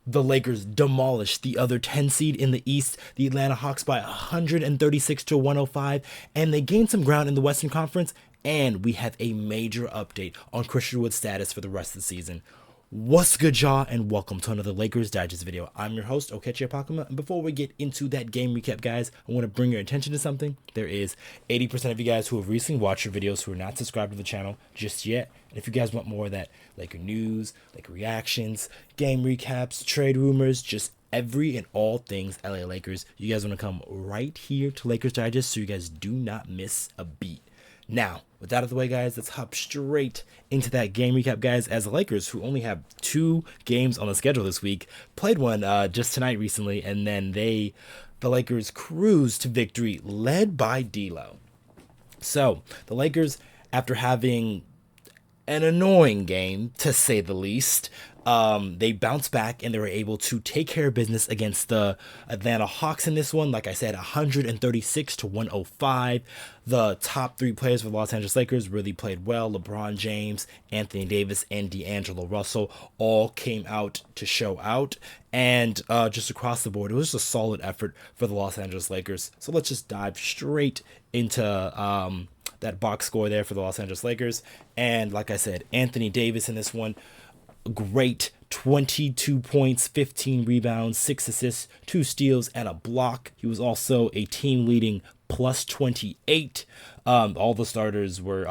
The Lakers demolished the other 10 seed in the East, the Atlanta Hawks, by 136 to 105, and they gained some ground in the Western Conference. And we have a major update on Christian Wood's status for the rest of the season. What's good, y'all, and welcome to another Lakers Digest video. I'm your host, Okechi Apakama, and before we get into that game recap, guys, I want to bring your attention to something. There is 80% of you guys who have recently watched your videos who are not subscribed to the channel just yet. And if you guys want more of that Laker news, Laker reactions, game recaps, trade rumors, just every and all things LA Lakers, you guys want to come right here to Lakers Digest so you guys do not miss a beat. Now, with that out of the way, guys, let's hop straight into that game recap, guys, as the Lakers, who only have 2 games on the schedule this week, played one just tonight recently, and then the Lakers cruised to victory led by D'Lo. So, the Lakers, after having an annoying game, to say the least, they bounced back and they were able to take care of business against the Atlanta Hawks in this one. Like I said, 136 to 105. The top 3 players for the Los Angeles Lakers really played well. LeBron James, Anthony Davis, and D'Angelo Russell all came out to show out. And just across the board, it was just a solid effort for the Los Angeles Lakers. So let's just dive straight into that box score there for the Los Angeles Lakers. And like I said, Anthony Davis in this one, great 22 points, 15 rebounds, 6 assists, 2 steals, and a block. He was also a team leading plus 28. All the starters were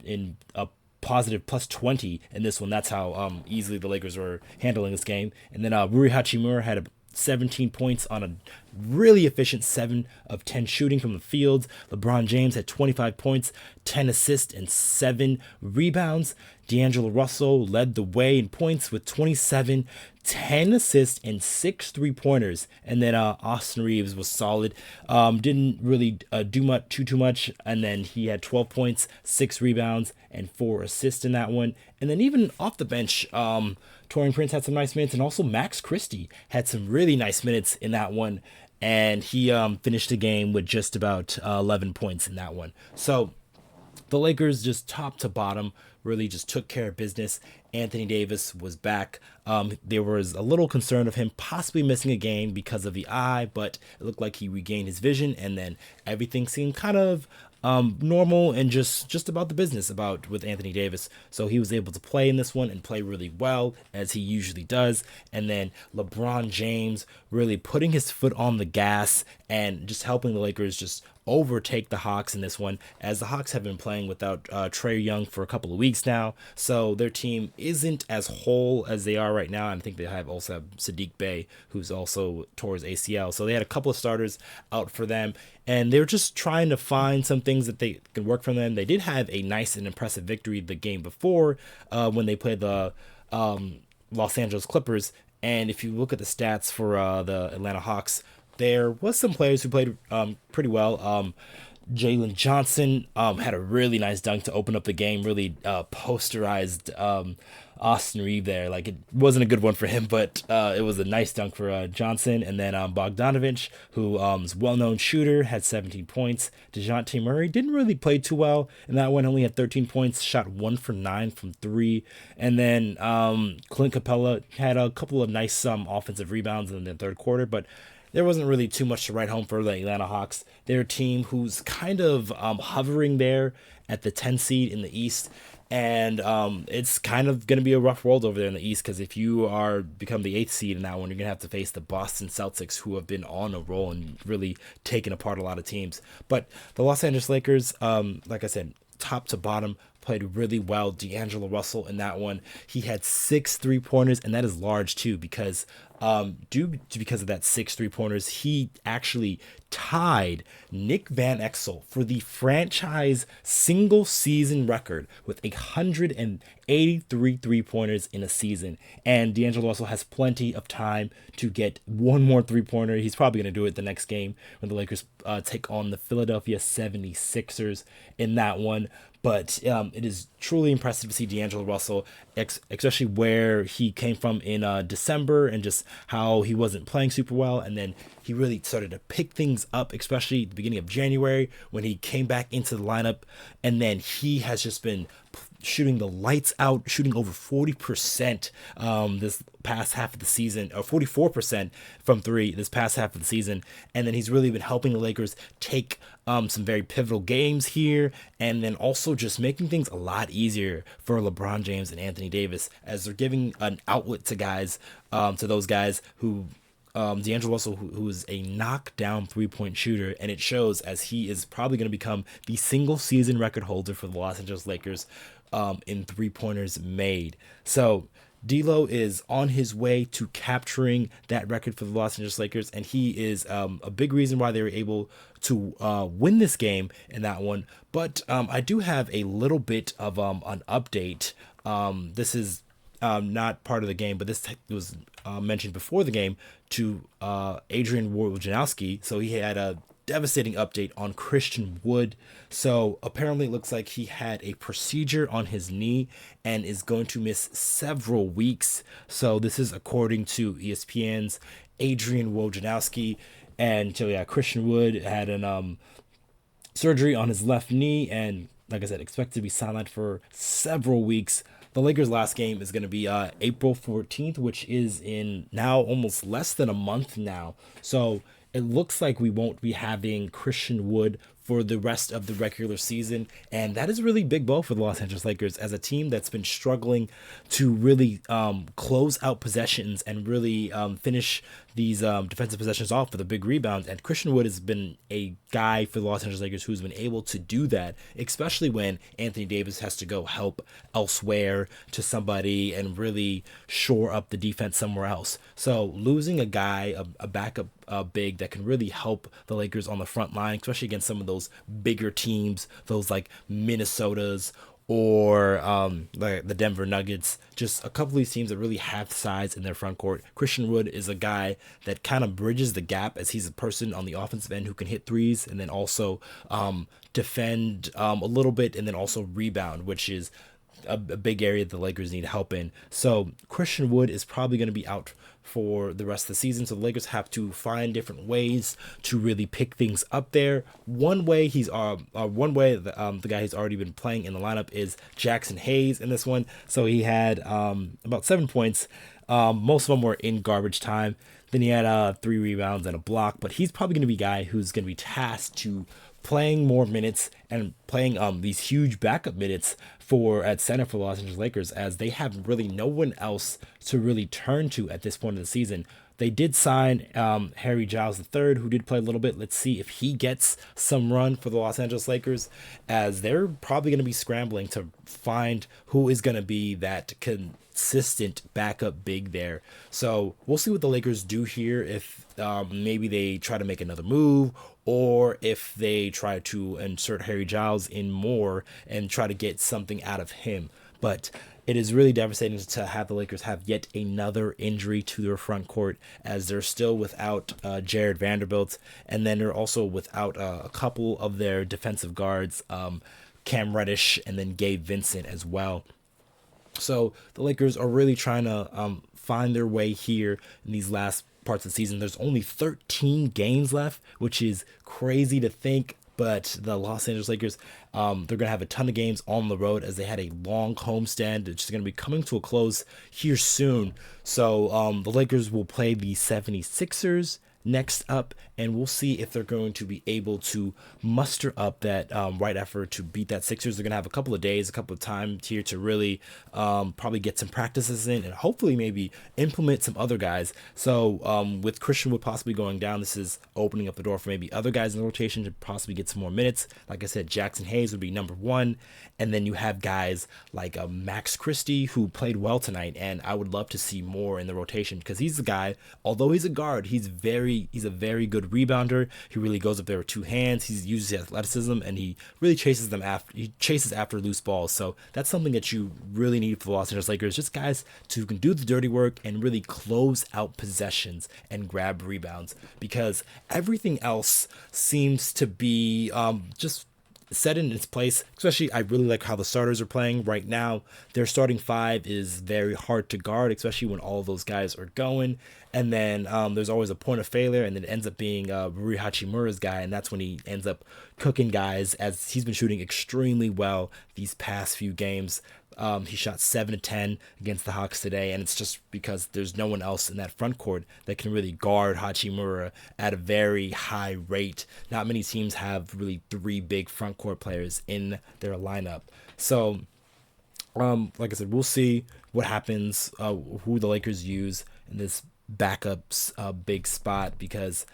in a positive plus 20 in this one. That's how easily the Lakers were handling this game. And then Rui Hachimura had 17 points on a really efficient 7 of 10 shooting from the field. LeBron James had 25 points, 10 assists, and 7 rebounds. D'Angelo Russell led the way in points with 27, 10 assists, and 6 3-pointers. And then Austin Reaves was solid. Didn't really do too much. And then he had 12 points, 6 rebounds, and 4 assists in that one. And then even off the bench, Taurean Prince had some nice minutes, and also Max Christie had some really nice minutes in that one, and he finished the game with just about 11 points in that one. So the Lakers, just top to bottom, really just took care of business. Anthony Davis was back. There was a little concern of him possibly missing a game because of the eye, but it looked like he regained his vision, and then everything seemed kind of normal and just about the business with Anthony Davis. So he was able to play in this one and play really well, as he usually does. And then LeBron James really putting his foot on the gas and just helping the Lakers just overtake the Hawks in this one, as the Hawks have been playing without Trae Young for a couple of weeks now, so their team isn't as whole as they are right now. And I think they also have Sadiq Bey, who's also tore his ACL, so they had a couple of starters out for them, and they were just trying to find some things that they can work from them. They did have a nice and impressive victory the game before when they played the Los Angeles Clippers, and if you look at the stats for the Atlanta Hawks, there was some players who played pretty well. Jalen Johnson had a really nice dunk to open up the game, really posterized Austin Reeves there. Like, it wasn't a good one for him, but it was a nice dunk for Johnson. And then Bogdanovich, who is a well-known shooter, had 17 points. DeJounte Murray didn't really play too well in that one, only had 13 points, shot 1 for 9 from 3. And then Clint Capella had a couple of nice offensive rebounds in the third quarter, but there wasn't really too much to write home for the Atlanta Hawks. They're a team who's kind of hovering there at the 10 seed in the East. And it's kind of going to be a rough world over there in the East, because if you become the 8th seed in that one, you're going to have to face the Boston Celtics, who have been on a roll and really taken apart a lot of teams. But the Los Angeles Lakers, like I said, top to bottom, played really well. D'Angelo Russell in that one, he had 6 3-pointers, and that is large too, because because of that 6 3-pointers, he actually tied Nick Van Exel for the franchise single season record with 183 3-pointers in a season. And D'Angelo Russell has plenty of time to get one more 3-pointer. He's probably going to do it the next game when the Lakers take on the Philadelphia 76ers in that one. But it is truly impressive to see D'Angelo Russell, especially where he came from in December, and just how he wasn't playing super well. And then he really started to pick things up, especially at the beginning of January when he came back into the lineup. And then he has just been shooting the lights out, shooting over 40% this past half of the season, or 44% from three this past half of the season. And then he's really been helping the Lakers take some very pivotal games here, and then also just making things a lot easier for LeBron James and Anthony Davis, as they're giving an outlet to guys, to those guys who D'Angelo Russell, who is a knockdown three-point shooter, and it shows, as he is probably going to become the single season record holder for the Los Angeles Lakers in three-pointers made. So D'Lo is on his way to capturing that record for the Los Angeles Lakers, and he is a big reason why they were able to win this game in that one. But I do have a little bit of an update. This is not part of the game, but this was mentioned before the game to Adrian Wojnarowski. So he had a devastating update on Christian Wood. So apparently it looks like he had a procedure on his knee and is going to miss several weeks. So this is according to ESPN's Adrian Wojnarowski. And so yeah, Christian Wood had an surgery on his left knee, and like I said, expected to be sidelined for several weeks. The Lakers' last game is going to be April 14th, which is in now almost less than a month now. So it looks like we won't be having Christian Wood for the rest of the regular season. And that is a really big blow for the Los Angeles Lakers as a team that's been struggling to really close out possessions and really finish these defensive possessions off with a big rebound. And Christian Wood has been a guy for the Los Angeles Lakers who's been able to do that, especially when Anthony Davis has to go help elsewhere to somebody and really shore up the defense somewhere else. So losing a guy, a backup big that can really help the Lakers on the front line, especially against some of those bigger teams, those like Minnesotas or like the Denver Nuggets, just a couple of these teams that really have size in their front court. Christian Wood is a guy that kind of bridges the gap, as he's a person on the offensive end who can hit threes and then also defend a little bit and then also rebound, which is a big area the Lakers need help in. So Christian Wood is probably going to be out for the rest of the season. So the Lakers have to find different ways to really pick things up there. One way the guy who's already been playing in the lineup is Jackson Hayes in this one. So he had about 7 points. Most of them were in garbage time. Then he had 3 rebounds and a block. But he's probably going to be a guy who's going to be tasked to playing more minutes and playing these huge backup minutes at center for the Los Angeles Lakers, as they have really no one else to really turn to at this point of the season. They did sign Harry Giles III, who did play a little bit. Let's see if he gets some run for the Los Angeles Lakers, as they're probably going to be scrambling to find who is going to be that consistent backup big there. So we'll see what the Lakers do here, if maybe they try to make another move, or if they try to insert Harry Giles in more and try to get something out of him. But it is really devastating to have the Lakers have yet another injury to their front court, as they're still without Jared Vanderbilt, and then they're also without a couple of their defensive guards, Cam Reddish and then Gabe Vincent as well. So the Lakers are really trying to find their way here in these last parts of the season. There's only 13 games left, which is crazy to think. But the Los Angeles Lakers, they're going to have a ton of games on the road, as they had a long homestand, which is going to be coming to a close here soon. So the Lakers will play the 76ers next up, and we'll see if they're going to be able to muster up that right effort to beat that Sixers. They're going to have a couple of days, a couple of times here to really probably get some practices in and hopefully maybe implement some other guys. So with Christian Wood possibly going down, this is opening up the door for maybe other guys in the rotation to possibly get some more minutes. Like I said, Jackson Hayes would be number 1, and then you have guys like Max Christie, who played well tonight, and I would love to see more in the rotation, because he's the guy, although he's a guard, he's a very good rebounder. He really goes up there with 2 hands. He uses his athleticism, and he really chases after loose balls. So that's something that you really need for the Los Angeles Lakers, just guys who can do the dirty work and really close out possessions and grab rebounds, because everything else seems to be just set in its place. Especially, I really like how the starters are playing right now. Their starting five is very hard to guard, especially when all of those guys are going. And then there's always a point of failure, and then it ends up being Rui Hachimura's guy, and that's when he ends up cooking guys, as he's been shooting extremely well these past few games. He shot 7 to 10 against the Hawks today, and it's just because there's no one else in that front court that can really guard Hachimura at a very high rate. Not many teams have really three big front court players in their lineup. So, like I said, we'll see what happens, who the Lakers use in this backups big spot, because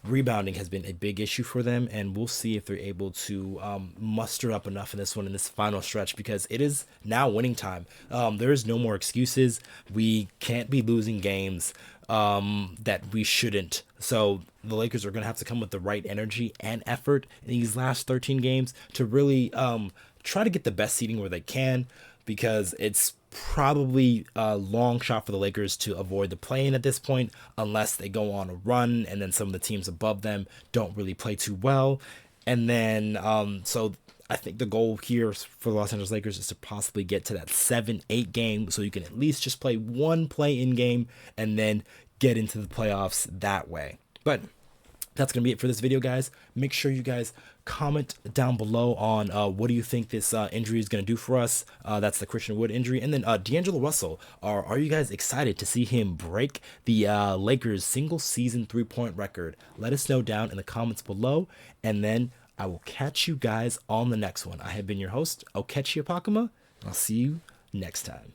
rebounding has been a big issue for them, and we'll see if they're able to muster up enough in this one, in this final stretch, because it is now winning time. There is no more excuses. We can't be losing games that we shouldn't. So the Lakers are going to have to come with the right energy and effort in these last 13 games to really try to get the best seeding where they can, because it's probably a long shot for the Lakers to avoid the play-in at this point, unless they go on a run and then some of the teams above them don't really play too well. And then so I think the goal here for the Los Angeles Lakers is to possibly get to that 7-8 game, so you can at least just play one play-in game and then get into the playoffs that way. But that's going to be it for this video, guys. Make sure you guys comment down below on what do you think this injury is going to do for us. That's the Christian Wood injury. And then D'Angelo Russell, are you guys excited to see him break the Lakers single season 3-point record? Let us know down in the comments below, and then I will catch you guys on the next one. I have been your host, Okechi Apakama. I'll see you next time.